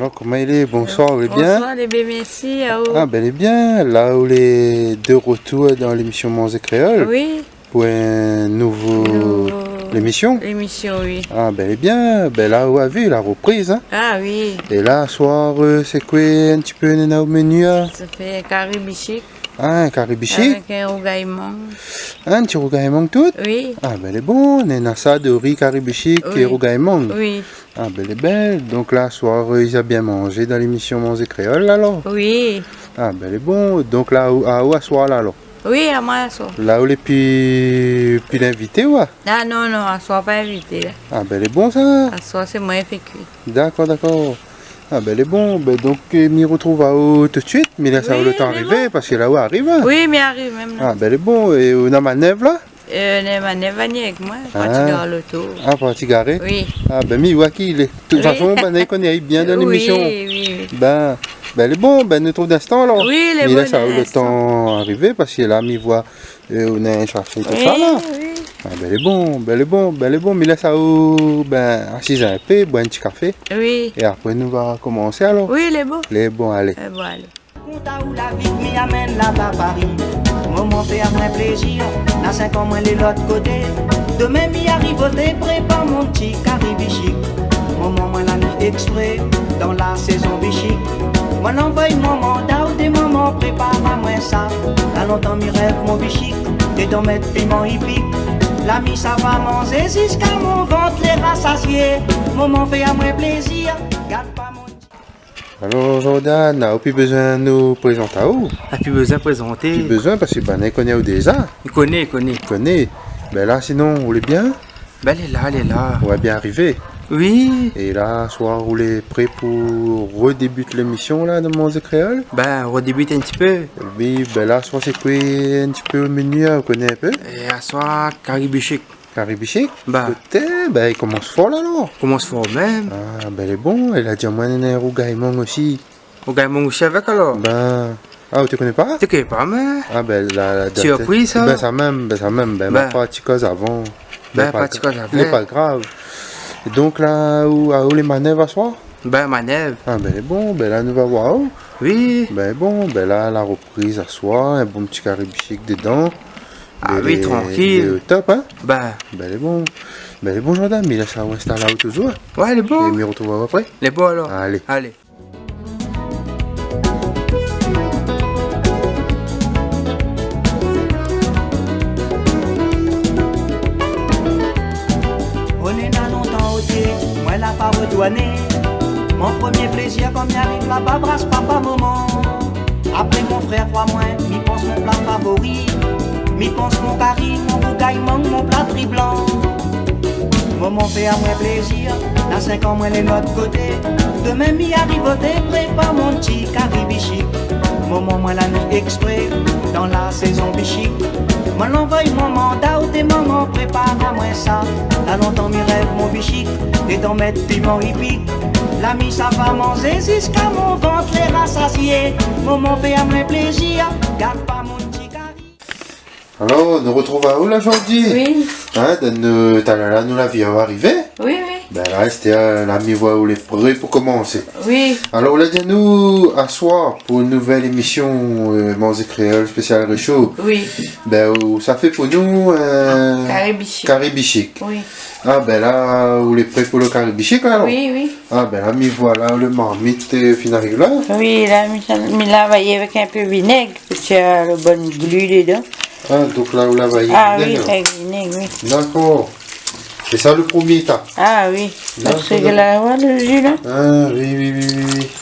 Alors, comment il est? Bonsoir, vous allez bien? Bonsoir, les bébés, merci. Ah, ben, il est bien. Là où les deux retours dans l'émission Mons et Créole. Oui. Pour un nouveau... L'émission? L'émission, oui. Ah, ben, elle est bien. Ben, là où a vu la reprise, hein? Ah, oui. Et là, soir, c'est quoi un petit peu au menu? Ça fait caribichic. Ah, un caribichic? Avec un rougaillement. Un petit rougaillement tout? Oui. Ah, ben, elle est bon. On a ça de riz caribichic et rougaillement. Oui. Ah, ben, elle est belle. Donc là, soir, ils ont bien mangé dans l'émission Mons et Créole, alors? Oui. Ah, ben, elle est bon. Donc là, à soir, là, alors? Oui, à moi, à soir. Là où les puis l'invité, ouais? Ah, non, non, à soir, pas invité. Là. Ah, ben, elle est bon, ça? À soir, c'est moi qui cuit. D'accord, d'accord. Ah, ben, elle est bon. Ben, donc, m'y retrouve à haut tout de suite. Mais là, ça va le temps arriver, parce que là où arrive. Hein? Oui, mais arrive même là. Ah, ben, elle est bon. Et on a ma neve, là? Ma neve avec moi, parti dans l'auto. Ah, parti garé? Oui. Ah, ben, mi, ouais, qui il est. De toute façon, ben, elle connaît bien dans l'émission. Oui, oui. Ben, elle est bon, ben, nous trouve d'instant, alors. Oui, elle est bonne. Mais là, ça va le d'instant. temps arriver, parce que là, mi voit, on a cherché tout ça, là. Oui. Ah, ben, elle est bon, ben, elle est bon, ben, elle est bon. Mais là, ça va, ben, assise un peu, boire un petit café. Oui. Et après, nous va commencer, alors. Oui, il est beau. Il est bon, allez. Bon, allez. Où la vie m'y amène là-bas à Paris. Moment fait à moins plaisir, dans 5 ans moins les l'autre côté. Demain m'y arrive au thé, prépare mon petit caribichic. Moment moins la nuit exprès, dans la saison bichic. Moi n'envoie mon mandat ou des moments prépare à moins ça. Là longtemps m'y rêve mon bichic, et d'en mettre piment hippique. L'ami ça va manger jusqu'à mon ventre les rassasier. Moment fait à moins plaisir, garde pas mon... Alors, Jordan, n'a plus besoin de nous présenter à où? A plus besoin de présenter. Plus besoin, parce que, ben, elle connaît où déjà. Il connaît. Il connaît. Ben là, sinon, vous est bien? Ben elle est là. On va bien arriver. Oui. Et là, soir, vous êtes prêt pour redébuter l'émission, là, de Mons et Créole? Ben, on redébute un petit peu. Oui, ben là, soir, c'est quoi un petit peu au menu, vous connaissez un peu? Et à soir, caribichic. Caribichic? Ben. Peut-être, ben, il commence fort, là, alors. Commence fort même. Ah, ben, elle est bon. Elle a dit, moi, un rougaillement aussi. On gagne mon aussi avec alors. Ben... Ah, tu connais pas? Tu connais pas, mais. Ah, ben, la Surprise, ça? Ben, ça même. Ben, ma pratique avant. Pratique avant. C'est pas grave. Et donc, là, où les manèvres à soir? Ben, manèvre. Ah, ben, elle est bon. Ben, là, nous va voir où? Oui. Ben, bon. Ben, là, la reprise à soir. Un bon petit caribichic dedans. Ah oui, tranquille. Top, hein? Ben. Ben, elle est bon. Ben, elle est bon, Jordan. Mais là, ça va rester là où toujours. Ouais, elle est Et bon. m'y retrouve après. Elle est bon alors. Allez. Allez. On est là longtemps au thé, moi la pas redouané. Mon premier plaisir comme y arrive là-bas, brasse papa maman. Après mon frère, crois-moi, m'y pense mon plat favori. M'y pense mon curry, mon rougaillement, mon plat blanc. Maman fait à moi plaisir, dans 5 ans moi les l'autre côté. Demain m'y arrive au thé, prépare mon petit caribichic. Maman moi la nuit exprès, dans la saison bichic. Moi l'envoie mon mandat ou des moments prépare à moi ça. Là longtemps m'y rêve mon bichic, et d'en mettre piment hippique. L'ami ça va manger jusqu'à mon ventre les rassasier. Maman fait à moi plaisir, garde pas mon petit cari. Alors, nous retrouvons à où là aujourd'hui? Oui. Hein, là, nous la vie va arriver. Oui. Ben là, c'était la mi-voix où les prêts pour commencer. Oui. Alors, là, nous asseoir pour une nouvelle émission Mons et Créole spécial Réchaud. Oui. Ben, ça fait pour nous Caribichic. Caribichic. Oui. Ah, ben là, où les prêts pour le Caribichic alors? Oui. Ah, ben là, mi-voix là, le marmite fin arrive là. Oui, là, mais là, avec un peu de vinaigre, parce qu'il y a le bon glu dedans. Ah, donc là, où la va Ah oui, avec vinaigre, oui. D'accord. C'est ça le premier état. Ah oui, parce que là, voilà le jus là. Ah, oui.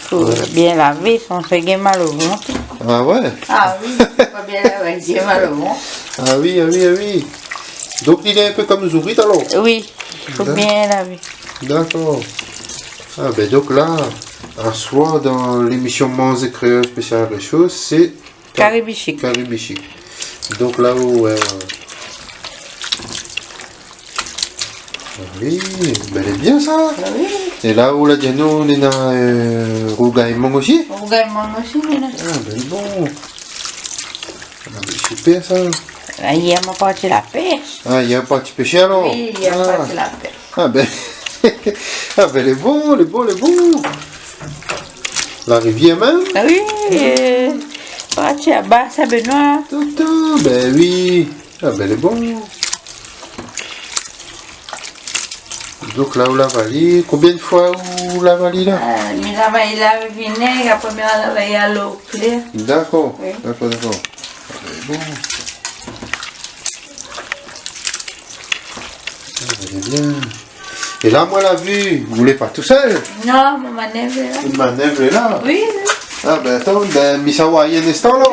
Faut bien laver, sans se faire mal au ventre. Ah ouais? Ah oui, faut bien laver, c'est mal au ventre. Ah oui. Donc il est un peu comme Zourit alors? Oui, il faut bien laver. D'accord. Ah ben donc là, un soir dans l'émission Mons et Créole spécial Réchaud, c'est Caribichic. Caribichic. Donc là où... oui, ben elle est bien ça. Ah oui. Et là où la Diano, on est dans rougaillement aussi. Rougaillement aussi, là. Ah ben bon. Ah ben super ça. Là, il y a ma partie la pêche. Ah, il y a un petit péché alors? Oui, il y a ma partie la pêche. Ah ben... ah ben elle est bon. La rivière même? Ah oui, tiens, bas, ça Benoît. Toto, ben oui. Ah ben elle est bon. Donc là, où la valise, combien de fois où la valise là? Mais la valise là, vinaigre, après, la valise à l'eau claire. D'accord, Oui. d'accord, d'accord. Ah, ben, elle est bon. Ah, elle est bien. Et là, moi, la vue, vous voulez pas tout seul? Non, mon manœuvre est là. Une manœuvre est là. Oui, Ah ben attends, ben Misawa, il y a un instant là.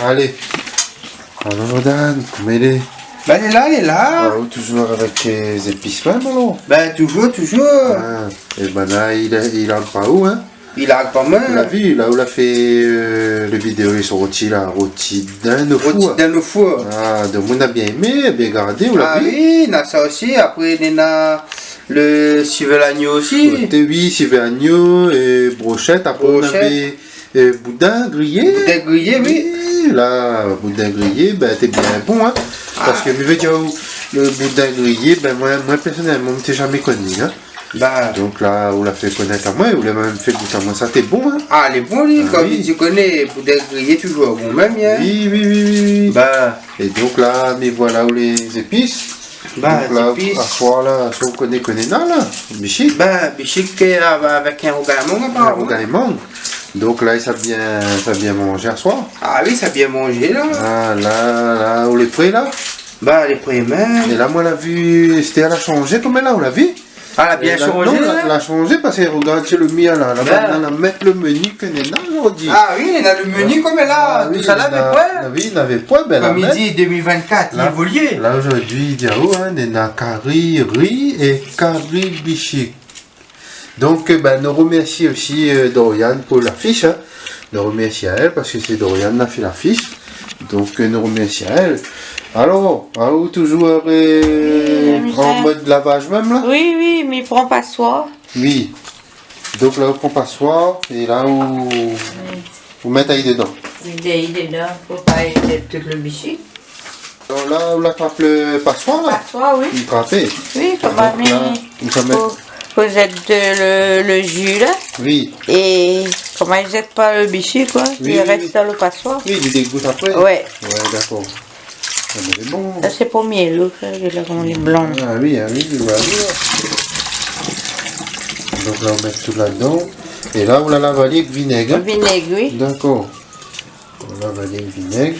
Allez. Alors Dan, comment il est? Ben elle est là, elle est là. Ah, toujours avec les épices même alors? Ben toujours, toujours. Ah, et ben là, il a pas où hein? Il a pas Vous l'avez mal. vu, là où il a fait le vidéo, ils sont rôtis là, rôtis dans le Rôti four. dans le four. Ah, donc on a bien aimé, bien gardé, vous Ah l'avez vu? oui, il y a ça aussi. Après, il y a le civet l'agneau aussi. Oui, civet agneau et brochette. Après on Brochette. avait boudin grillé. Boudin grillé, oui. Là, boudin grillé, ben t'es bien bon, hein. Parce que, je veux dire, le boudin grillé, ben moi personnellement, je t'ai jamais connu, hein. Bah, Donc là, on l'a fait connaître à moi, on l'a même fait goûter à moi, ça t'es bon, hein. ah, elle est bonne, lui. Ah, Comme oui. tu connais, boudin grillé, toujours bon, même, hein. Oui, oui, oui, oui, oui. Bah, Et donc là, mais voilà où les épices. bah, Donc là, épices. à soir là, si on connaît là, bichic, bah, bichic avec un rougaillement, apparemment. également. Donc là, ça bien manger à soir. Ah oui, ça a bien mangé, là. Ah là, on les prêt là. Bah, les premiers même. Et là, moi, la vue, c'était elle a changé comme elle là, on l'a vu. Ah, elle a bien Et là, changé, non, là. elle a changé parce que regarde, c'est le mien là. Là, Ben. maintenant, mettre le menu que n'est là aujourd'hui. Ah oui, il y a le menu comme elle a. Tout ça là, mais quoi? Oui, il n'avait pas, ben Comme la il dit, 2024, il Là. évolue. Là aujourd'hui, il dit hein, il y a curry, riz et curry bichic. Donc, ben, nous remercions aussi Dorian pour l'affiche. Hein. Nous remercions à elle parce que c'est Dorian qui a fait l'affiche. Donc, nous remercions à elle. Alors, toujours en mode lavage même là? oui, oui, mais il prend pas soir. Oui. Donc là, on prend passoire et là, vous mettez dedans. Il est là, faut pas aider tout le bichic. Alors là, on attrape le passoire là. Pas soir, oui. Il frappait. Oui, comme Donc là, on va mettre. faut jeter le jus là. Oui. Et comment ils jettent pas le bichic quoi, Oui, il oui, reste oui. dans le passoire. Oui, il dégoûte après. Ouais, Ouais, d'accord. Ah, mais c'est bon. ça c'est pour miel, l'autre, là, comme les blancs. Ah oui, voilà. Donc là, on met tout là-dedans. Et là, on la lave avec vinaigre. Le vinaigre, oui. D'accord. On lave avec vinaigre.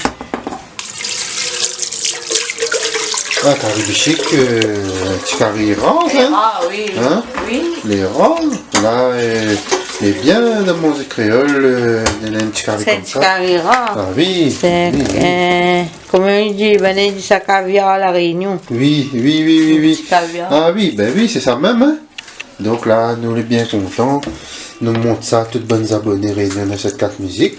Ah, curry bichic, petit curry orange, hein. Ah oui, Hein? oui. Les oranges. Là, il est bien dans mon créole, il y a un petit curry C'est comme du ça. carrera. Ah oui. C'est, Oui, oui. comment il dit, ben il dit ça caviar à la Réunion. Oui. Petit caviar. Ah oui, ben oui, c'est ça même. Hein? Donc là, nous on est bien contents. Nous montre ça, toutes bonnes abonnés réunies dans cette carte musique.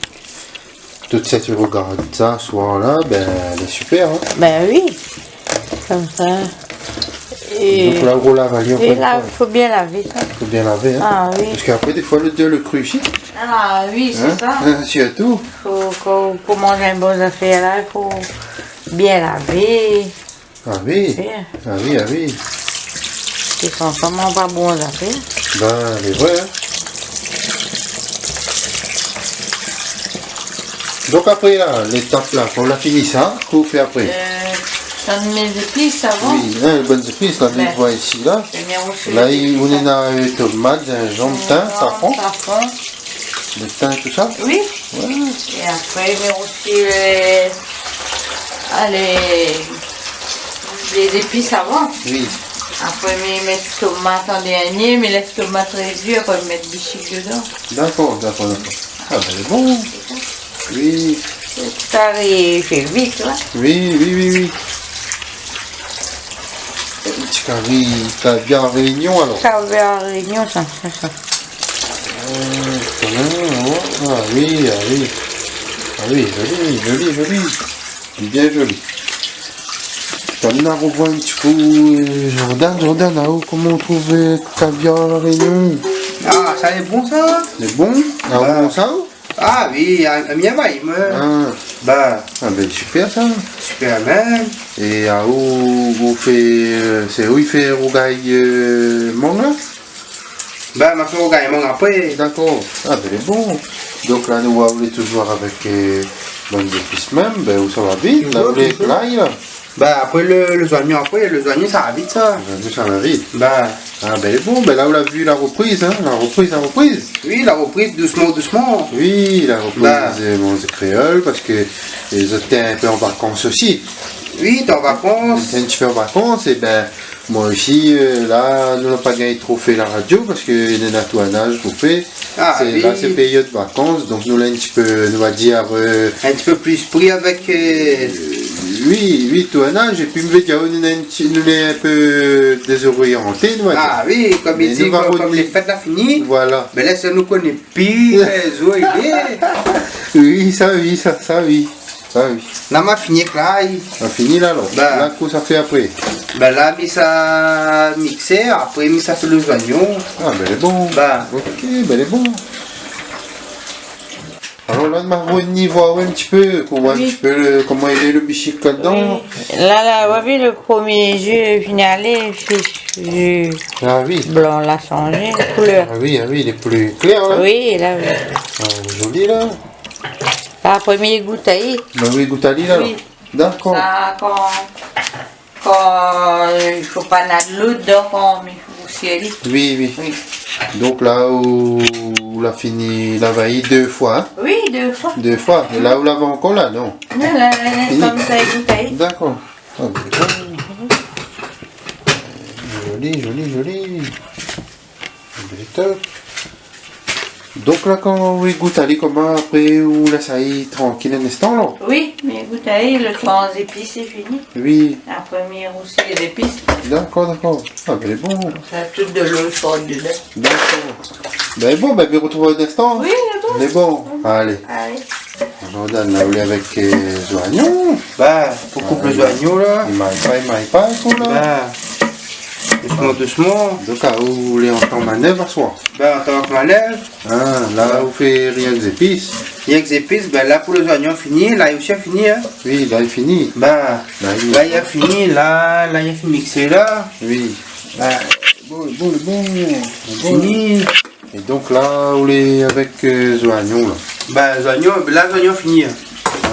Toutes celles qui regardent ça, ce soir-là, ben elle est super. Hein? Ben oui, comme ça. Et, Donc là, on lave à Lyon. et là, il faut bien laver ça. Il faut bien laver. Hein? Ah oui. Parce qu'après, des fois, le cru ici. Ah oui, c'est ça. Surtout. Pour manger un bon affaire là, il faut bien laver. Ah oui. Bien. Ah oui, ah oui. Ils sont vraiment pas bons affaires. Ben, elle est vraie. Hein? Donc après là, l'étape là, on a fini ça, qu'on fait après. Ça me met des épices avant. Oui, hein, les bonnes épices, là, Ouais. on voit ici là. Je mets aussi Là, les épices, on est ça. dans tomates, gingembre, thym, safran, Safran. le thym, tout ça. Oui. Ouais. Et après, je mets aussi les épices avant. Oui. Après, je mets tomates en dernier, mais laisse tomates réduites, après, je mets du bichic dedans. D'accord. Ah, ben, c'est bon. Oui, Ça arrive, fait vite, là. oui. Petit curry, t'as bien en réunion alors. Ça va à la Réunion, ça. Quand même, ouais. Ah oui. Ah oui, joli. Bien joli. T'en as revoit un petit coup, Jordan, là-haut, comment on trouve caviar à la réunion? Ah, ça est bon, ça? C'est bon? Ah, Ouais. bon ça? Ah oui, un bien bail, moi. Ah, Bah, ben super ça. super même. Et à où vous fait, c'est où il fait rougaille mangue là? Ben, ma soeur gagne mon après. D'accord. Ah, ben, il est bon. Donc là, nous, on est toujours avec bonnes épices même. Ben, où ça va vite. Là, vous voulez l'ail, là. Ben, après le oignons, après, le oignon, ça va vite, ça. Ça va vite. Ben, Ah, ben, il est bon. Ben, là, on l'a vu la reprise, hein. La reprise. oui, la reprise, doucement, doucement. Oui, la reprise Ben. mon créole, parce que les autres étaient un peu en vacances aussi. Oui, t'es en vacances. Quand tu fais en vacances, et ben, moi aussi, là, nous n'avons pas gagné trop fait la radio, parce que nous avons tout un âge pour faire. Ah, oui. Là, c'est période de vacances, donc nous, là, un petit peu, nous va dire, Un petit peu plus pris avec... oui, tout un âge, et puis, nous est un peu désorienté, nous va dire. Ah oui, comme Mais il dit, nous va comme revenir. les fêtes là finies. Voilà. Mais là, ça nous connaît pire, les eaux, il est. Oui, ça, oui. Ça, oui. Là, m'a fini que là, Ça finit là, alors. Ben. Là, quoi ça fait après? ben là, mis ça mixé, après, mis ça fait les oignons. Ah, ben, elle est bon. Ben, Ok, ben, elle est bon. Alors là, on va revenir voir un petit peu, pour voir un Oui. petit peu comment il est le bichic là-dedans. Là, vous avez le premier jus finalé, jus Ah oui, blanc, l'a changé, la couleur. il est plus clair là. Oui, là, oui. Ah, il est joli là. La première bouteille, Ben oui, Goutali là. Oui. D'accord. ça, quand il faut pas mettre de l'eau dedans, quand il faut cirer. Oui. Oui. Donc là où l'a fini, la vaillie 2 fois, hein. Oui, 2 fois. 2 fois. Et là où l'avait encore là, non. Là, Fini. comme ça, une bouteille. D'accord. Ah, ben, joli. Il est top. Donc là, quand vous goûtez comment après, vous laissez ça y tranquille un instant là. Oui, mais bouteille, le sans épices, c'est fini. Oui, La première aussi, les épices. d'accord. Ah, ben, il est bon. Ça a toute de l'eau chaude dedans. D'accord. Ben bon, ben, on retrouve un instant. Oui, c'est bon. Il est bon. Allez. Allez. Jordan, là, on est avec les oignons. ben, pour couper les oignons, là. Il m'aille pas, tout là. Ben, doucement. Donc, à où les en manœuvre à soir. Ben, on t'en ma lèvre. Ah, là, vous faites rien des épices. Il y a des épices, ben là, pour les oignons finis, là, il y a aussi fini, hein. Oui, là, il finit. Ben, Là, il là, il y a fini, là, il y a fini mixé, là. Oui. Ben, Bon. fini. Et donc là, on est avec les oignons là. Ben, les oignons finis.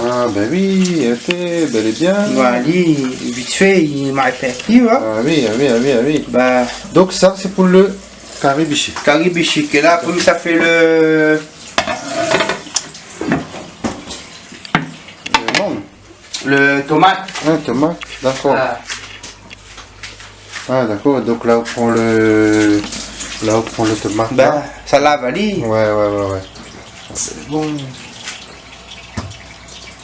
Ah, ben oui, ok, bel et bien. Voilà, vite fait, il m'a perdu, hein. Ah oui. Ben, Donc ça, c'est pour le caribichi. caribichic, et là, après, ça fait le... Non, Le tomate. un tomate, d'accord. Ah, Ah, d'accord, donc là, on prend le... Là, on prend le tomate. ben, là. ça lave, allez. Ouais. Ah, c'est bon.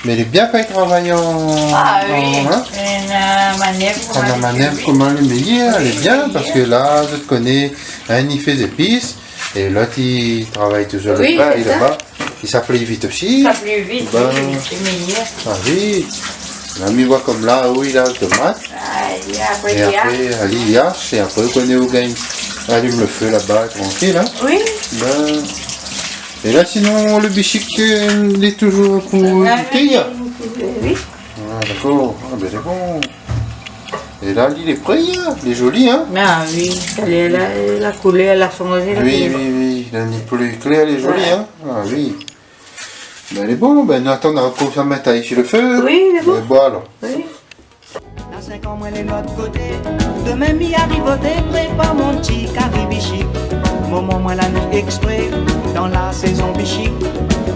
Mais il est bien quand il travaille en... Ah oui, hein? une manœuvre. On a manœuvre comment le meilleur, elle est bien parce que là, je te connais, un il fait des épices et l'autre il travaille toujours Oui, le pain c'est ça. là-bas. Il s'appelait vite aussi. Ça plus vite, Ben. oui, c'est meilleur. Ah oui. L'ami voit comme là où il a le tomate Et après, et il y a. après allez il hache et après on connaît où gagne. Allume le feu là-bas tranquille hein. Oui, Ben, et là sinon le bichic il est toujours pour goûter. oui. Ah d'accord, ah, ben c'est bon. Et là il est prêt, hein. Il est joli hein. Ah oui, la couleur, elle a changé. la Oui, couleur. il est plus clair, il est joli, Ouais. hein. Ah oui. Ben, elle est bon, ben, nous attendons qu'on s'en mette ici le feu. Oui, il est bon. Ben, bon, alors. Oui. Dans 5 ans, moi, de l'autre côté. Demain, m'y arrivoter, prépare mon petit caribichic. Moment, moi, la nuit exprès, dans la saison bichic.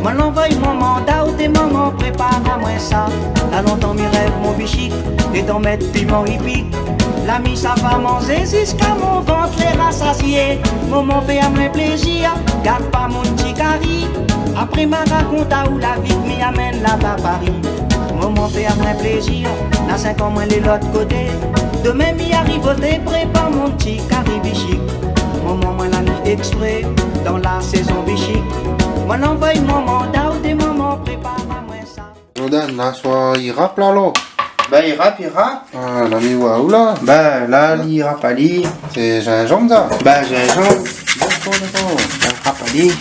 Moi, l'envoie mon mandat ou tes mamans, prépare à moi ça. Là, longtemps, m'y rêve mon bichic, et d'en mettre piment hippique. L'ami, ça va manger jusqu'à mon ventre les rassasier. Moment, fait à moi plaisir, garde pas mon petit cari. Après, ma raconte à où la vie m'y amène là-bas à Paris. Moment fait à moins plaisir, dans 5 ans moins de l'autre côté. Demain m'y arrivoter, prépare mon petit caribichic. Moment moins la nuit exprès, dans la saison bichic. Moi l'envoie mon mandat ou des moments, prépare à moi ça. Jordan, là, soit il rappe là, là. Ben, il rappe. Ah, l'ami, waouh, là. Ben, là, il rappe, allez. C'est gingembre, ça. Ben, gingembre, D'accord. il rappe, allez.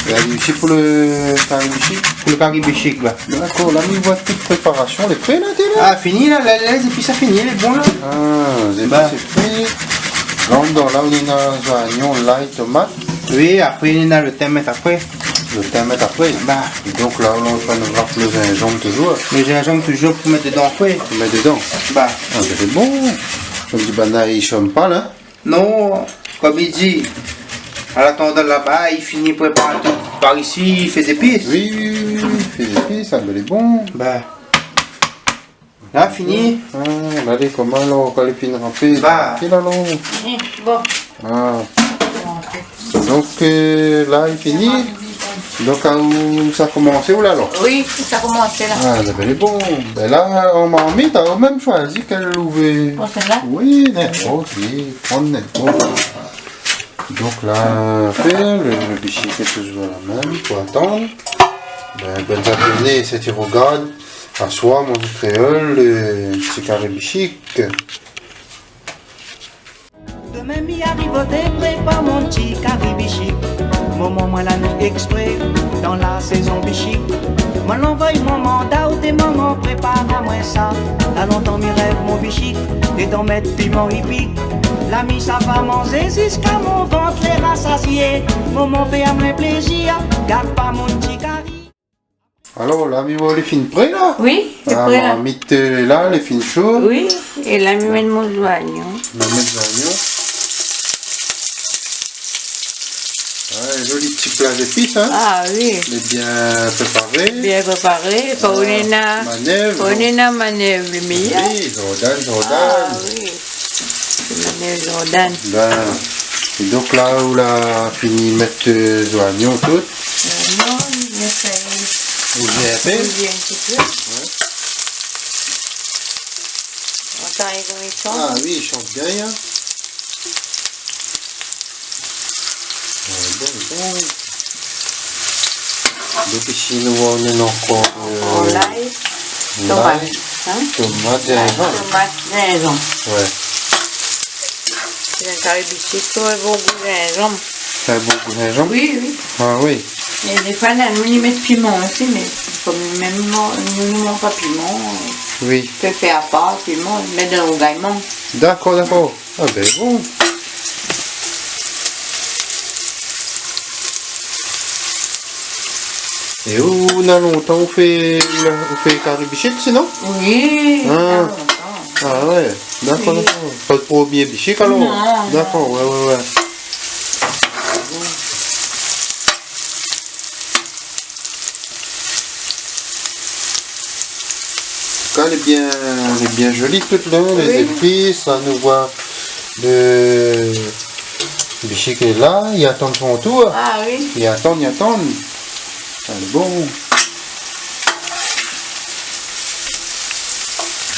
Et allez, ici pour le caribichi. Pour le caribichic, ben. D'accord, l'ami voit toute préparation. Les prêts, là, t'es là. Ah, fini, là, les épices, ça fini, les bons, là. Ah, c'est Bah. c'est prêt. Là, on est dans oignon, l'ail, tomate. Oui, après, il y a le thym après. Le thym mettre après. Bah, Donc là, on va nous rafler le gingembre toujours. le gingembre toujours pour mettre dedans après. On met dedans. Bah, Ah, ben, c'est bon. Comme dit, ben là, il chôme pas là. non, comme il dit, en attendant là-bas, il finit préparer tout. Par ici, il fait ses épices. Oui, oui, oui, oui. Fait des épices, ça ben, est bon. Bah, là, fini. Ah, regardez comment alors, quand les filles râpées. Bah. Quel alors. Bon. Ah. Donc là, il finit. Donc où ça a commencé, ou là alors? Oui, ça a commencé là. Ah, ça ben, est bon. Ben là, on m'a mis, t'as même choisi quelle ouvert. Bon, celle-là? Oui, n'importe, oui, prendre n'importe. Donc là, faire le bichic est toujours la même, pour attendre. Ben, bonne abonnés, c'est qui regarde. À soi, mon créole, le petit carré bichic. Demain m'y arrive des prépare mon petit caribichic. Moment moi la nuit exprès dans la saison bichic. Moi l'envoie mon mandat ou des moments prépare à moi ça. T'as longtemps m'y rêve mon bichic et d'en mettre piment hippique. L'ami ça va manger jusqu'à mon ventre les rassasier. Moment fait à moi plaisir, garde pas mon petit cari. Alors là, on les fins prêts là? Oui, c'est Ah, prêt on là. va mettre là, les fins chaudes. Oui, et là, je mets mon oignon. On va mettre l'oignon. Ouais, joli petit plat d'épices, hein? Ah oui, Il est bien préparé. bien préparé. Quand on est là, Manœuvre. on est là, manœuvre le meilleur. Oui, Jordan, Ah Jordan. oui, c'est manœuvre Jordan. Ben, et donc là où la fini de mettre les oignons tout, Non, il a fait vous avez fait. un petit peu. On entend les comme ils sont. Ah oui, il chante bien. Hein. Bon. Donc ici nous on a encore On l'ail, tomate. l'ail, Hein? tomate, gingembre. Tomate, gingembre. Ouais, C'est un carré bichic, tout un bon goût de gingembre. c'est un bon goût de gingembre. Oui, oui. Ah oui. Et des fois, là, nous, ils mettent piment aussi, mais comme même nous ne mangeons pas piment, Oui. on peut faire à part piment, mettre dans l'engaillement. D'accord, d'accord. Ah ben bon. Et où on a longtemps on fait carré bichic sinon? Oui, Ah. ça longtemps. Ah ouais, d'accord, Oui. d'accord. Pas de premier bichic alors? Non, D'accord, ouais. En tout cas, elle est bien jolie toute là, les Oui. épices, là nous voit le bichic est là, il attend son tour. Ah oui, Il attend. Ah, bon.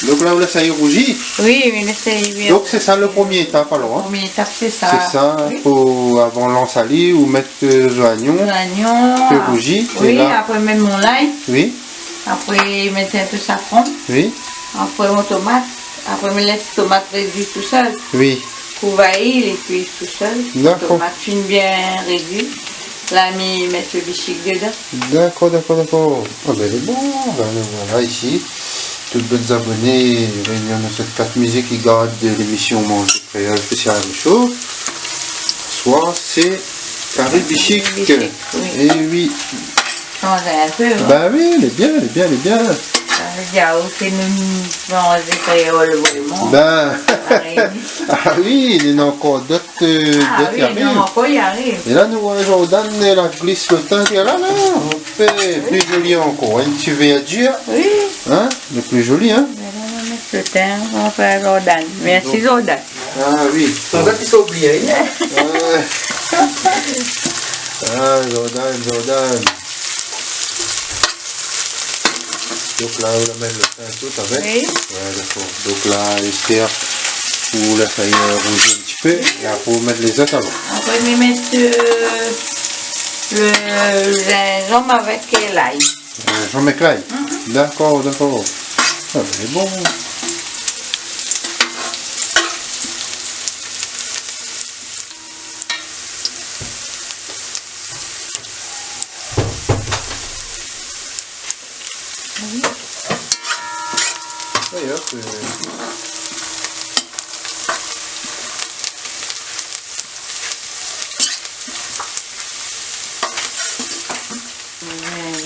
Donc là, ça y rougit. oui, mais laissez bien. Donc c'est ça le premier étape alors. Hein. Première étape, c'est ça. C'est ça, Oui. faut avant l'ensaler ou mettre les oignons. L'oignon. Fait rougir, et Oui, là- après mettre mon l'ail. Oui, Après mettre un peu de safran. oui, Après mon tomate. Après me laisse tomate réduite tout seul. oui. Couvailler les cuisses tout seul. D'accord. Tomate fine bien réduite. Là, mettre le bichic dedans. D'accord. Ah ben c'est bon, ben, voilà ici. Toutes bonnes abonnés, réunion de cette 4 musique qui garde de l'émission Manger Créole spécial chaud. Soit c'est Carré Bichic. Bichic, oui. Et oui. Changer un peu. Hein. Bah oui, elle est bien. Il y a aussi nous manger créole vraiment. Ben, Pareil. ah oui, il y en a encore d'autres Ah qui oui, arrivent. non, encore y arrive. Et là, nous voyons Jordan, la glisse le teint, et là, on fait plus joli encore. Une couverture, Oui. hein, le plus joli, hein. On va mettre le thym, on va faire Jordan. Merci Jordan. Ah oui. On va qu'ils oublié. Ouais. Ah, Jordan. Donc là, on va mettre le teint tout avec. Oui. Ouais, d'accord. Donc là, Esther, vous la faites rouger un petit peu. Et après, vous mettre les autres avant. Après, on va mettre le gingembre avec l'ail. Jean McLean. D'accord. Ah, c'est bon. Oui, hop.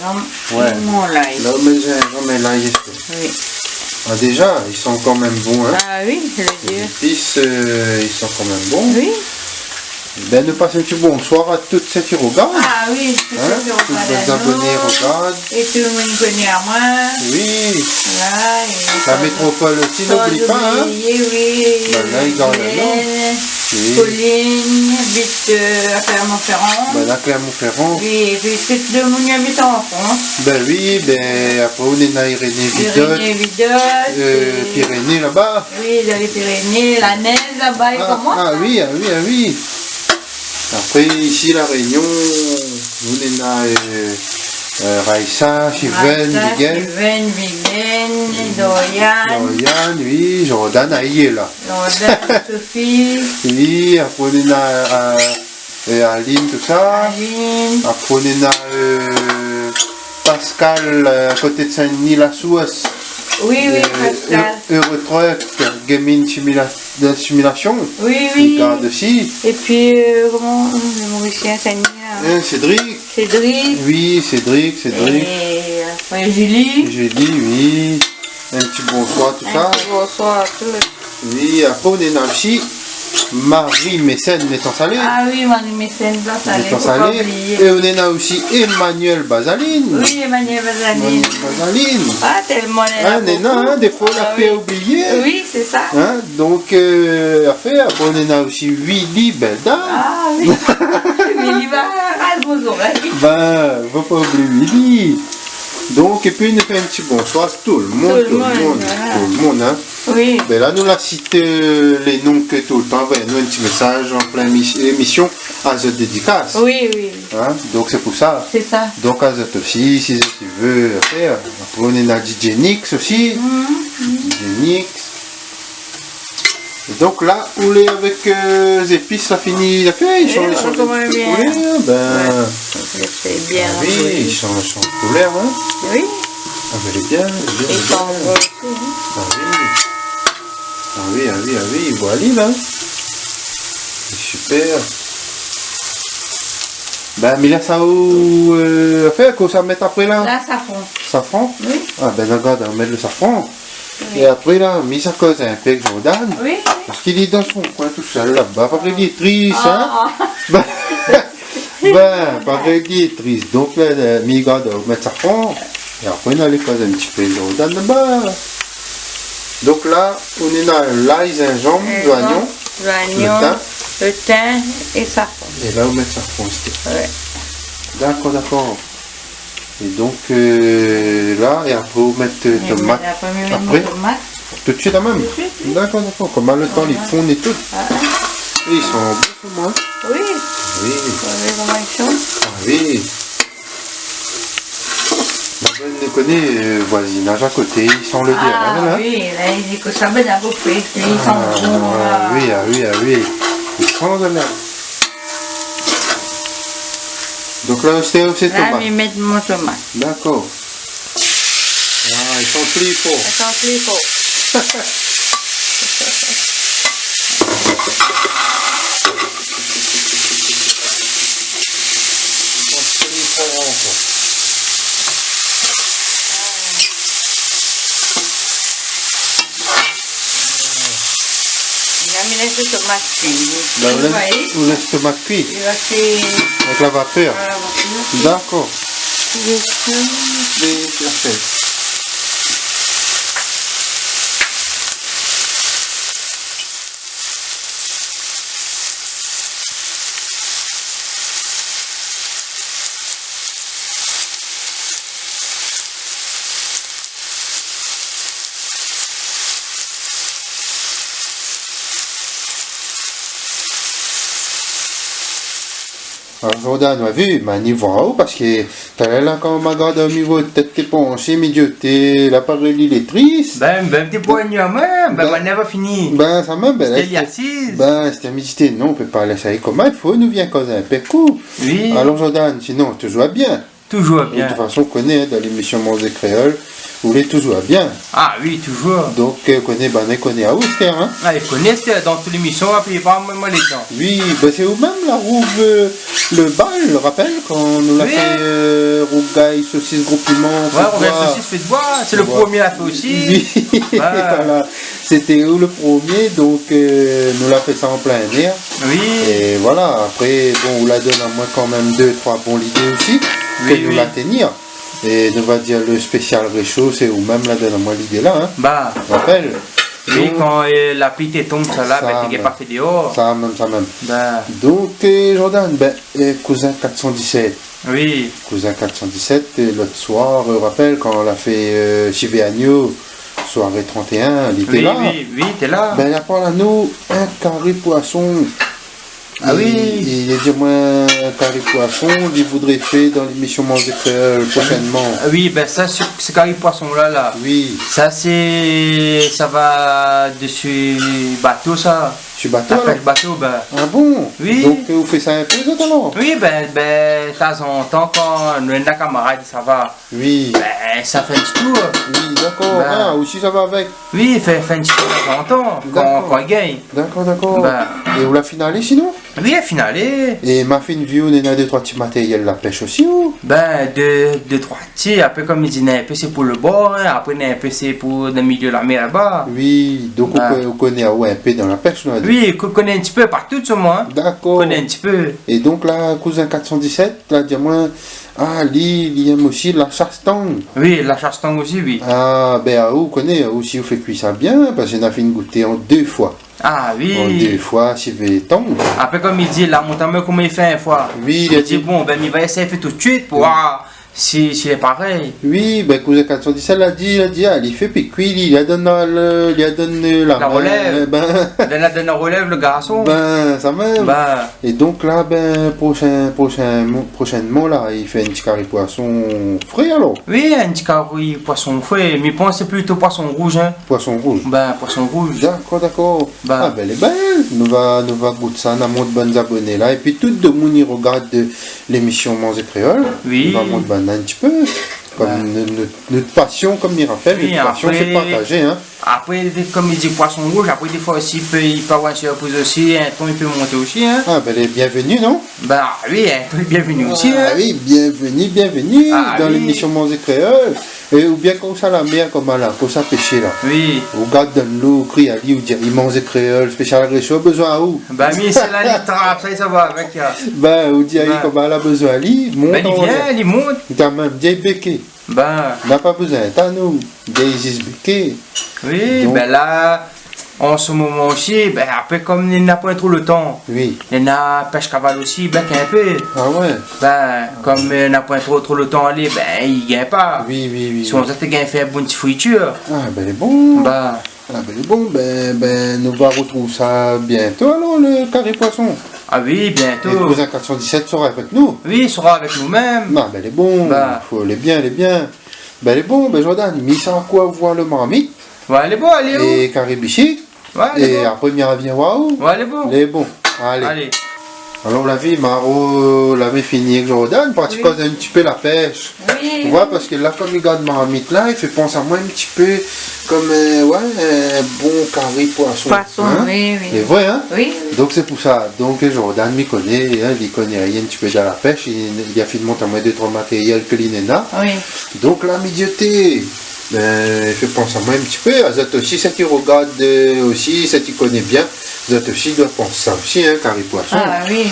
gingembre Ouais. et mon l'ail. Là, mais gingembre et l'ail. Oui. Ah, déjà, ils sont quand même bons, hein. Ah oui, je veux Les dire. épices, ils sont quand même bons. Oui. Ben, nous passons un petit bonsoir à toutes ceux qui regardent. Ah oui, c'est Hein, ça que tous les abonnés regardent. et tout le monde connaît à moi. Oui, Voilà, et la métropole aussi, n'oublie pas, hein. Oui, Ben, là, ils gardent le nom. Oui. Pauline, habite à Clermont-Ferrand. Ben, là, Clermont-Ferrand. Oui, et puis tout le monde habite en France. Ben oui, ben après on est à Irénée Vidotte, Pyrénées, Vidotte. et- Pyrénées là-bas. Oui, dans les Pyrénées, la neige là-bas et Ah, comment ah oui, ah oui, ah oui. Après ici la Réunion, on est à Raissa, Chiven, Vigen, Chiven, Vigen, Dorian, Dorian, oui, Jordan, Aïe là. Jordan, Sophie, Oui, après on est à Aline, tout ça. Aline. Après on est Pascal, à côté de Saint-Denis, la Souesse. Oui, oui, Pascal. Eurotruck, gaming simulation. Oui, Il oui. garde aussi. Et puis, comment le Mauricien, Sania, Cédric. Cédric. Oui, Cédric. Et après Julie. J'ai dit oui. Un petit bonsoir, tout ça. Bonsoir à tous. Oui, après on est là aussi. Marie Mécène étant salée. Ah oui, Marie Mécène, là, ça allait, Étant faut pas salée. oublier. Et on est là aussi Emmanuel Bazaline. Oui, Emmanuel Bazaline. Bazaline. Ah, tellement elle Hein, Néna, hein, des fois on l'a Ah fait oui. oublier. Oui, c'est ça. Hein, donc, après on est là aussi Willy Belda. Ah oui. Mais il va râler vos oreilles. Ben, faut pas oublier Willy. Donc, et puis il nous fait un petit bonsoir à tout le monde, Tout le monde, voilà. tout le monde, hein. Oui. Ben là, nous la cite les noms que tout le temps, envoyez-nous un petit message en plein émission à The Dédicace. Oui, oui. Hein? Donc c'est pour ça. C'est ça. Donc à The aussi, si tu veux faire. Après on est à DJ Nix aussi. DJ Nix. Et donc là, on est avec les épices, ça finit, la fait, ils Oui, sont on les recommande bien. couleurs, ben, C'est bien. oui, ils sont couleurs, hein. Oui. Ah ben, elle est bien, elle est bien. Et sans gros aussi, hein. Ah oui. Ah oui, ah oui, ah oui, voilà là. C'est super. Ben, mais là, ça où faire, qu'on ça met après là? Là, ça fond. Safran? Oui. Ah ben, regarde, on met le safran. Et après là, on met ça cause un peu avec Jordan. Oui. Parce qu'il est dans son coin tout seul là-bas. Pas qu'il est triste, hein? Ah, Ben, pas qu'il est triste. Donc là, on regarde, on met safran. Et après, on a les causes un petit peu Jordan là-bas. Donc là, on est dans l'ail, gingembre, l'oignon, l'oignon, le thym et ça fond. et là on met ça aussi. Ouais. D'accord, d'accord. Et donc là, et après on met tomate. Après, on met Après, les tomates. tout de suite la même. Tout de suite, oui. D'accord, d'accord. Comment le temps, ils fondent et tout. Ah, Et ils sont bons pour moi. oui. Oui, Vous voyez comment ils sont? ah oui. On connaît voisinage à côté, ils sont le dire. Ah là. oui, là, il dit que ça va d'un peu fait. Ils sont bons. Ah, oui, ah oui, ah oui. Ils sont de là. Donc là, c'est Là, tomate. je vais mettre mon tomate. D'accord. Ah, ils sont plus forts. Attends, plus fort. Ils sont plus forts encore. Là, je laisse le tomate cuire. Là, Vous voyez? on laisse tomate cuire Il va faire... avec la vapeur. Voilà, voilà. D'accord. Je fais- C'est parfait. Alors Jordan, on a vu, mais niveau en haut, parce que t'as là quand on regarde au niveau de tête penchée, médioté, l'appareil il est triste. Ben, petit poignard, ben, on n'a pas fini. Ben, ça même, ben, C'était là, l'exercice. ben, c'était médité, non, on peut pas laisser aller comme il faut, nous vient causer un peu coup. Oui, Alors Jordan, sinon, tu joues bien. toujours De bien. toute façon, on connaît, hein, dans l'émission Monde des Créoles, Vous voulez toujours bien. Ah oui, toujours. Donc, connaît à Ouster, hein. Ah, ils connaissent dans toutes les missions, puis pas moi les gens. Oui, ben c'est vous-même la rouve, le bal, le rappel, quand on nous l'a Oui. fait rougaille, saucisse, gros piment, Ouais, on regarde ceci, fait de bois. C'est le premier à fait aussi. Oui, voilà. C'était où le premier, donc nous l'a fait ça en plein air. Oui. Et voilà, après, bon, on la donne à moi quand même 2-3 bons l'idée aussi, que Oui, nous oui. la tenir. Et nous va dire le spécial réchaud, c'est ou même la donne à moi l'idée là, hein. Bah, Rappel. oui, Donc, quand la pluie tombe, ça là, Ça, ben, t'es ben. pas fait dehors. ça même. Ben, Donc, Jordan, cousin 417. oui. Cousin 417, l'autre soir, rappelle, quand on a fait Chivé Agneau, soirée 31, il était Oui, là. oui, t'es là. Ben, il apporte à nous un carré poisson. Ah oui. Il a dit, moi, un carré poisson, il voudrait faire dans l'émission Manger Créole prochainement. Ah oui, ben ça, ce carré poisson là. Oui, Ça, ça va dessus bateau, ça. je suis bateau Ça alors. pêche bateau, ben. Ah bon? Oui. Donc, vous faites ça un peu, vous alors? Oui, ben, de temps en temps, quand nous avons des camarades, ça va. Oui, Ben, ça fait un petit tour. oui, d'accord. Ben. Ah, aussi ça va avec. Oui, fait un petit tour de temps en temps, D'accord. quand il gagne. D'accord. Ben. Et vous la finale sinon? Oui, finale. Et ma fine vue, on a 2-3 petits matériels la pêche aussi, ou? Ben, deux, trois petits, après comme il dit, un peu c'est pour le bord, hein, après un peu c'est pour le milieu de la mer là-bas. Oui, donc Ben. on connaît un peu dans la pêche, là. Oui, qu'on connaît un petit peu partout sur moi. Hein. D'accord. Connaît un petit peu. Et donc là, cousin 417, là, dis-moi, il aime aussi la chasse-tangue. Oui, la chasse-tangue aussi, oui. Ah, ben, vous connaissez, aussi, vous faites cuire ça bien, parce que j'ai fait une goûter en 2 fois. Ah En 2 oui. fois, si vous tangue. Après comme il dit, la montagne, comment il fait une fois. Oui, Il dit, bon, ben il va essayer de faire tout de suite pour voir s'il est pareil. Oui, ben, cousin 417 il fait puis cuire, il a donné la main, relève. Ben, Donne la relève, le garçon. ben, ça même. Ben, Et donc là, ben, prochainement, là, il fait un petit carré poisson frais alors. oui, un petit carré poisson frais, mais pense c'est plutôt poisson rouge. Hein. Poisson rouge. Ben, poisson rouge. D'accord. Ben. Ah, ben, elle est belle. Nous va goûter ça, on a mon de bonnes abonnés là. Et puis, tout le monde, il regarde l'émission Manger Créole. Oui. On va monter un petit peu. Comme Ben. notre passion, comme il rappelle, Oui, notre passion, après- c'est de partager, hein. Après, comme il dit poisson rouge, après des fois aussi, il peut avoir une surprise aussi, un ton il peut monter aussi. Hein. Ah, ben, elle est bienvenue, non? Ben oui, un ton est bienvenu aussi. Ah, Hein. oui, bienvenue Ah, dans oui. l'émission Manger Créole. Et ou bien comme ça, la mer, comme là, comme ça, pêcher là. Oui. Vous regardez dans l'eau, crie à lui, ou dire, il mange créole, spécial réchaud, besoin à où? Ben, mais c'est là, il trappe, ça va avec. Ben, ou dire, Ben. comme elle a besoin à lui, monte Ben, il en l'air. vient, il monte. T'as même des béquets. Ben, N'a pas besoin, t'as nous, des béquets. oui, Donc- ben là, en ce moment aussi, ben après, comme il n'a pas trop le temps, Oui. il a pêche cavale aussi, ben, un peu. Ah ouais? Ben, comme il n'a pas trop le temps à aller, ben, il gagne pas. Oui. Si on s'était gagné faire une bonne petite friture, Ah, ben, il est bon. ben, Ah, ben, il est bon. Ben, nous va retrouver ça bientôt, alors, le carré poisson. ah oui, Et le bientôt. cousin 417 sera avec nous. Oui, il sera avec nous-mêmes. Non, ben, il est bon. Ben. Elle est bien. Ben, il est bon, ben, Jordan, mais ça à quoi voir le marmite Ouais, elle est bon, elle est où? et carré bichic. Ouais, elle Et est bon. après, il revient waouh. Ouais, elle est bon. Il est bon. Allez. Allez. Alors, la vie, Maro l'avait fini avec Jordan, parce qu'il cause un petit peu la pêche. Tu Oui. vois, parce que là, comme il garde marmite là, il fait penser à moi un petit peu comme un bon carré poisson. Poisson, Hein? oui, C'est oui. vrai, hein? Oui. Donc c'est pour ça. Donc Jordan m'y connaît, hein, il connaît rien un petit peu dans la pêche. Il a fait de monter à moi 2-3 matériels que l'INENA. Oui. Donc la médioté, il fait penser à moi un petit peu. Azat aussi, ça qui regarde aussi, ça qui connaît bien. Azat aussi doit penser ça aussi, hein, carré poisson. Ah oui.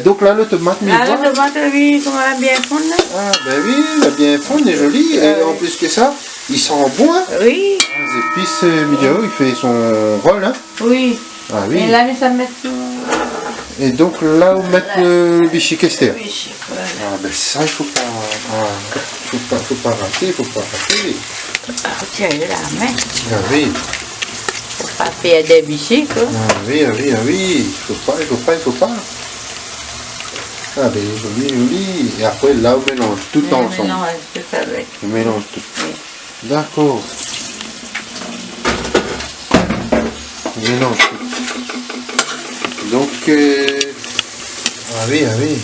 Donc là, le tomate, mais Ah, la tomate, oui, comment elle a bien fondre là? ah, ben oui, il a bien fond, il est joli. Et en plus que ça, il sent bon. Hein. Oui. Les épices, Miliao, il fait son rôle. Hein. Oui. Ah oui. Et là, mais ça met tout. Et donc là, on met le bichic Esther. Oui, je sais pas. Ah ben ça, il faut pas rater, faut pas rater. Ah, tiens, la main. Ah oui, Faut pas faire des bichis, quoi. ah oui. Il faut pas. Ah ben joli. Et après là, on mélange tout ensemble. Non, je fais avec. On mélange tout. Oui. D'accord. On mélange tout. Donc, ah oui.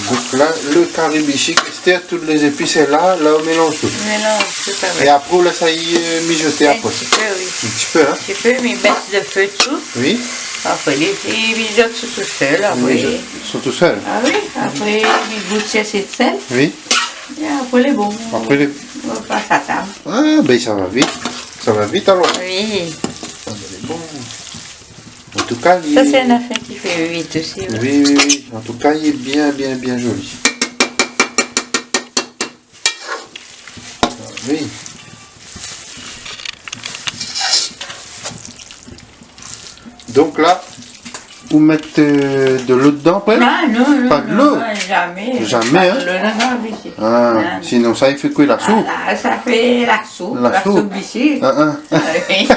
Donc là, le curry bichic, Esther, toutes les épices sont là, là on mélange tout. Mélange tout Et avec. après, on laisse ça y mijoter Un après. petit peu, oui. Un petit peu, hein? Un petit peu, mais baisse de feu tout. Oui. Après, les mijotes sont tout seuls. Les Après, mijotes sont tout seuls. ah oui, après, ils goûtent assez de sel. Oui. Et après, les bons. Après, les... On passe à table. Ah, ben ça va vite. Ça va vite alors. Oui. Ah, ben, c'est bon. En tout cas, il Ça, est... c'est un affaire qui fait vite aussi. Oui, oui, oui. En tout cas, il est bien, bien, bien joli. Ah, oui. Donc là, vous mettez de l'eau dedans après? Ah, non, Pas de l'eau? Jamais. Jamais, Pas hein? de l'eau dans le bichic. Ah, Non. sinon ça, il fait cuire la soupe. Voilà, ça fait la soupe. La La soupe. soupe bichic. Ah, ah. Oui.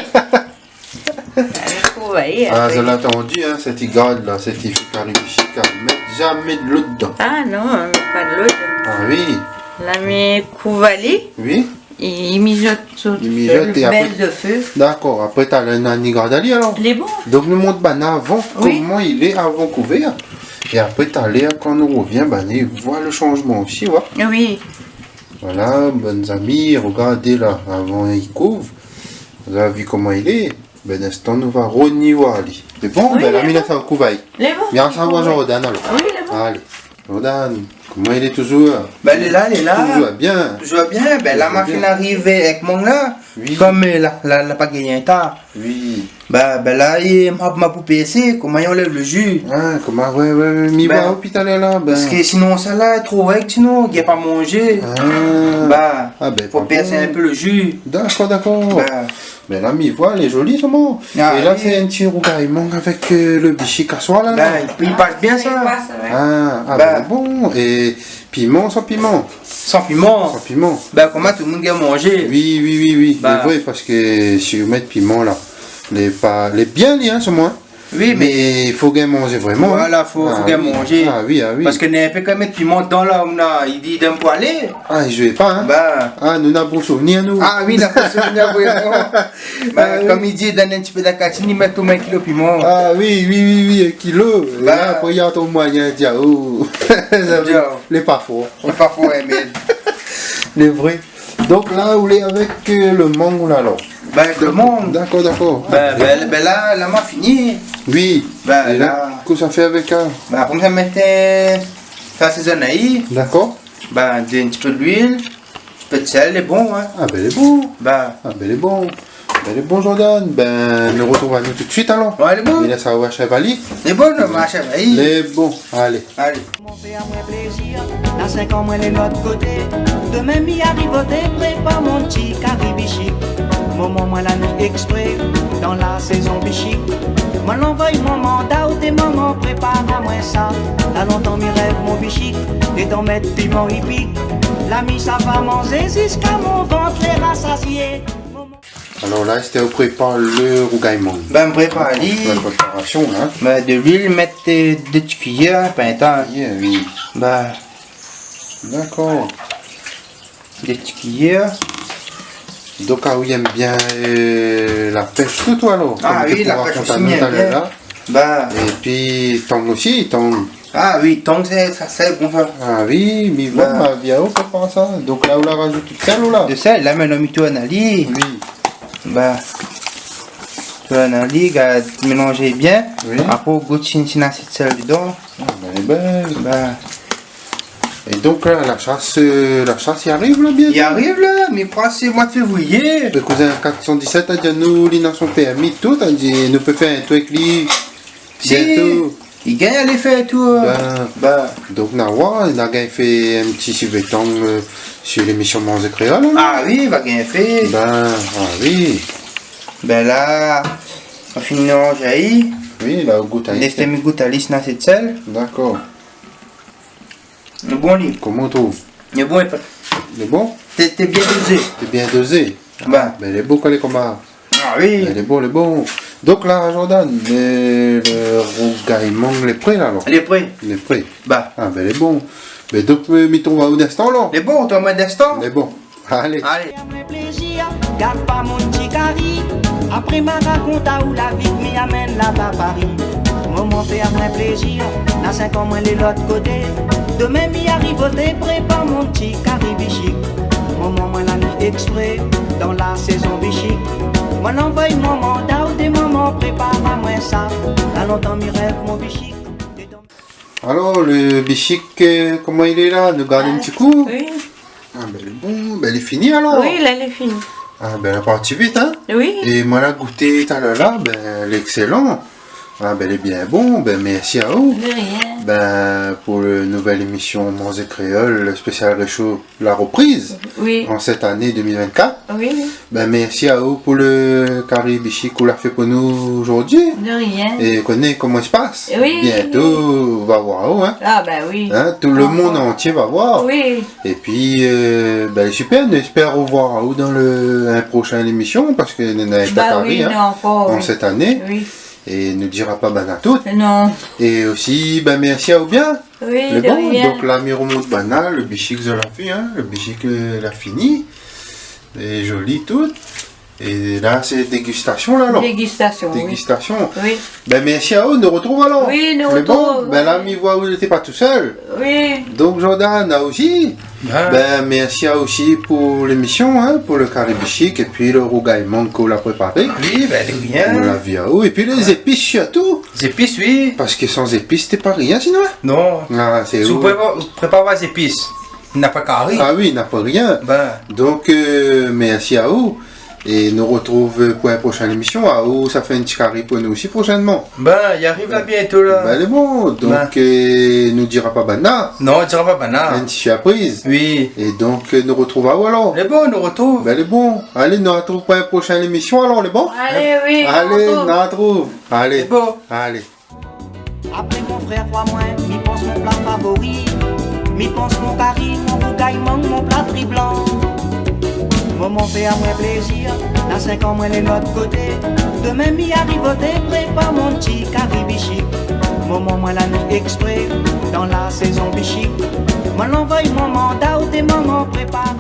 Vous voyez, Ah, après. je l'ai entendu, hein, cette garde là, cette curry bichic, mettre jamais de l'eau dedans. Ah non, on met pas de l'eau. Ah oui, La met couvali, oui, il mijote tout Il mijote et après- belle de feu. d'accord. Après, tu as le nani gardali alors. Il est bon. Donc, nous montre ben, avant Oui. comment il est avant couvert. Et après, tu as l'air quand on revient, ben, il voit le changement aussi. Voilà, Oui. voilà bonnes amis, regardez là, avant il couvre. Vous avez vu comment il est. Ben, l'instant, nous va renivoir. C'est bon, Oui, ben, la il est mine, bon. ça va couvrir. Il est bon. Bien, ça va, Jordan alors. Oui, il est bon. Allez, Jordan, comment il est toujours? Ben, elle est là, elle est là. Toujours bien. Toujours bien. Ben, la Toujours machine bien. arrive avec mon là. Oui. Comme la pas gagné un temps. Oui. Ben là, il m'a poupée ici. Comment il enlève le jus? Ah, comment, ouais, mi Ben, va à l'hôpital là, ben. Parce que sinon, ça là est trop avec, sinon, il n'y a pas mangé. Ah, Ben, ah ben, faut pas percer bon. un peu le jus. D'accord, d'accord. Ben, Mais là, mi voit, elle est jolie, seulement. Ah, Et là, oui. c'est un petit rougaillement avec le bichic à soi, là. ben, il passe bien ça. Ah, Ben. bon. Et piment, sans piment. Sans piment. Sans piment. Ben, comment tout le monde a mangé? Oui, oui, oui, oui. Ben. Mais oui, parce que si vous mettez piment, là, les bien liés, hein, c'est moi. Oui, mais Mais il faut bien manger vraiment. voilà, faut Ah, bien oui. manger. Ah oui, ah oui. Parce que n'est pas comme mettre piment dans là, il dit d'un poêler. Ah, je vais pas, hein. Ben, Ah, nous n'avons souvenir, nous. ah oui, la personne ben, comme il dit, donne un petit peu d'acatine, il met tout 1 kilo de piment. Ah oui, oui, oui, oui, un kilo. Et Bah. là, après, il y a ton moyen, dire, oh, Diao. les pas forts, On pas faux, hein, mais. les vrais. Donc là, vous est avec le mangue, là, alors. Ben, le monde. D'accord, d'accord. Ben là, m'a fini. Oui. Bah, Et là, là. qu'est-ce que ça fait avec un? Ben, après, ça mettait. Ça saisonner. D'accord. Ben, un petit peu d'huile, un petit peu de sel, c'est bon, hein. Ah, ben, il est bon. Ben, Ah, ben, il est bon. Ben, il est bon, Jordan. Ben, nous retrouvons à nous tout de suite, alors. ouais, c'est bon. Il laisse à voir Chevalier. C'est bon, le machin, ben, Il est bon. Allez. allez. Mon fait à moi plaisir, dans 5 ans, moi, les l'autre côté. Demain, m'y arrivoter, prépare mon petit caribichic. Moment, moi, la nuit exprès, dans la saison bichic. Moi, l'envoie mon mandat, ou des moments, prépare à moi ça. T'as longtemps, m'y rêve, mon bichic, et d'en mettre piment hippique. L'ami, ça va manger jusqu'à mon ventre, les rassasier. Alors là, c'était au prépare le rougaillement. Ben, prépare, La préparation, hein. ben, de l'huile, mettre des petites cuillères, ben, attends. Yeah, oui. Ben, D'accord. des petites cuillères. Donc, ah oui, aime bien la pêche tout, toi, alors. Ah Comme oui, tu la pourras pêche raconter aussi, à nous bien, tout à l'heure, bien. là. Ben, Et puis, tong aussi, tong. ah oui, donc ça c'est bon, ça. Ah oui, mais voilà, Bah. bien, on prépare ça. Donc là, on la rajoute toute seule, ou là? De ça, là, maintenant, mis tout en ali. Oui. Ben, tout en ali, mélanger bien. Oui. Après, on goûte si on a cette sel dedans. Ah, ben, elle est belle. Ben, Et donc là, la chasse y arrive, là, bien. il arrive là, mais pour c'est mois de février. Le cousin 417 a dit, nous, les nations permis, tout, a dit, nous peut faire un truc, lui, Si, bientôt. il gagne à les faire tout. Ben, Donc, Nawa, il a gagné fait un petit suvétang sur l'émission Mange Créole. Hein? ah oui, il va gagner fait. Ah oui. Ben là, on finit de mélanger. Oui, là, au goût à Laissez mes gouttes à l'is dans cette sel. D'accord. Le bon lit. Comment on trouve? Le bon, Il est bon? t'es bien dosé. C'est bien dosé. Ben, Mais il est beau quand il est comme ça. ah oui. Il est bon, il est bon. Donc là, Jordan, le rougaillement, il est prêt là, alors? Elle est prête. Il est prêt. Ben, Ah, ben il est bon. Mais donc, mettons va au instant, là. elle est bon, toi, moins d'instant. Il est bon. Allez. Allez. Fais-moi plaisir, garde pas mon petit cari. Après ma raconte à où la vie m'y amène là-bas à Paris. Maman fait à moi plaisir, dans 5 ans moi les l'autre côté. Demain m'y arrive au thé, prépare mon petit caribichic. Maman moi la nuit exprès, dans la saison bichic. Moi envoie mon mandat ou des moments, prépare à moi ça. Là longtemps m'y rêve mon bichic. Alors, le bichic, comment il est là? Nous garde un petit coup? Oui. Ah, ben, il est bon. Ben, il est fini alors? Oui, là, elle est finie. Ah, ben, elle est partie vite, hein? Oui. Et moi, la goûté tout à l'heure là, ben, elle est excellent. Ah, ben, elle est bien bon. Ben, merci à vous. De rien. Ben, pour la nouvelle émission Mons et Créole, le spécial réchaud, la reprise, Oui. en cette année 2024. Oui. Ben, merci à vous pour le carré bichic qu'on l'a fait pour nous aujourd'hui. De rien. Et connaît comment il se passe. Oui. Bientôt, on va voir où, hein? Ah, ben oui. Hein, tout le monde entier va voir. Oui. Et puis, ben, super, on espère revoir où dans un prochain émission, parce que nous n'avons pas Bah carré, oui, hein, non, encore. en Oui. cette année. Oui. Et ne dira pas ben à toutes. Non. Et aussi, ben, merci à vous bien. Oui, Le de bon, rien. donc l'ami remonte banal, le bichic je l'a fait, hein, le bichic l'a fini. Et joli tout. Et là, c'est dégustation là alors. Dégustation, oui. Dégustation. Oui. Ben, merci à vous, nous retrouvons alors. Oui, nous Le bon, retrouvons, ben oui. l'ami voit où il n'était pas tout seul. Oui. Donc Jordan a aussi. Ben, merci à aussi pour l'émission, hein, pour le caribichic et puis le rougaillement qu'on l'a préparé. Oui, ben de On l'a rien. vu à vous. Et puis les épices surtout. Les épices, oui. Parce que sans épices, t'es pas rien sinon. Non. Ah, c'est Si vous où? préparez les épices, il n'a pas carré. Ah oui, il n'a pas rien. Ben, Donc, merci à vous. Et nous retrouve pour une prochaine émission. À vous, ça fait un petit carré pour nous aussi prochainement. il arrive là bientôt là. Ben, elle est bon. Donc, nous dira pas bana. Non, tu diras pas Une banane. petite surprise. Oui. Et donc, nous retrouvons à vous alors. Les bons, on nous retrouve. Ben, elle est bon. Allez, nous retrouvons pour une prochaine émission alors, les bons. Allez, oui. Allez, on nous retrouve. retrouvons. Allez. Les bons. Allez. Après mon frère, crois-moi, m'y pense mon plat favori. M'y pense mon curry, mon rougaillement, mon plat blanc. Maman fait à moi plaisir, dans 5 ans moi les l'autre côté. Demain m'y arrive au thé, prépare mon petit caribichic. Maman moi la nuit exprès, dans la saison bichic. Moi l'envoie mon mandat ou des moments prépare.